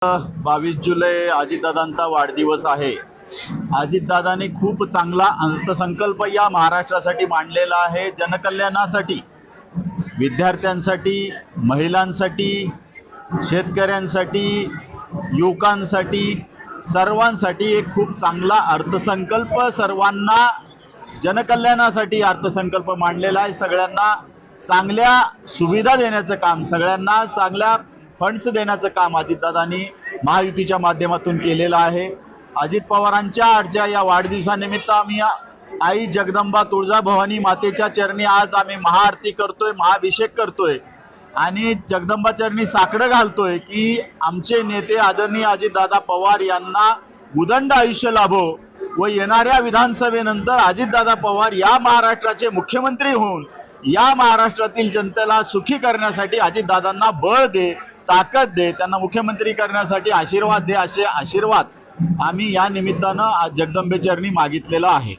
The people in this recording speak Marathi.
22 जुलै अजितदादांचा वाढदिवस आहे। अजितदादांनी खूप चांगला अर्थसंकल्प या महाराष्ट्रासाठी मांडलेला आहे। जनकल्याणासाठी, विद्यार्थ्यांसाठी, महिलांसाठी, शेतकऱ्यांसाठी, युवकांसाठी, सर्वांसाठी एक खूप चांगला अर्थसंकल्प, सर्वांना जनकल्याणासाठी अर्थसंकल्प मांडलेला आहे। सगळ्यांना चांगल्या सुविधा देण्याचं काम, सगळ्यांना चांगल्या फंड्स देण्याचं काम अजितदादांनी महायुतीच्या माध्यमातून केलेलं आहे। अजित पवारांच्या आजच्या या वाढदिवसानिमित्त आम्ही आई जगदंबा तुळजाभवानी मातेच्या चरणी आज आम्ही महाआरती करतोय, महाअभिषेक करतोय आणि जगदंबा चरणी साकडं घालतोय की आमचे नेते आदरणीय अजितदादा पवार यांना उदंड आयुष्य लाभो व येणाऱ्या विधानसभेनंतर अजितदादा पवार या महाराष्ट्राचे मुख्यमंत्री होऊन या महाराष्ट्रातील जनतेला सुखी करण्यासाठी अजितदादांना बळ दे, ताकद दे, त्यांना मुख्यमंत्री करण्यासाठी आशीर्वाद दे, असे आशीर्वाद आम्ही या निमित्तानं आज जगदंबेचरणी मागितलेला आहे।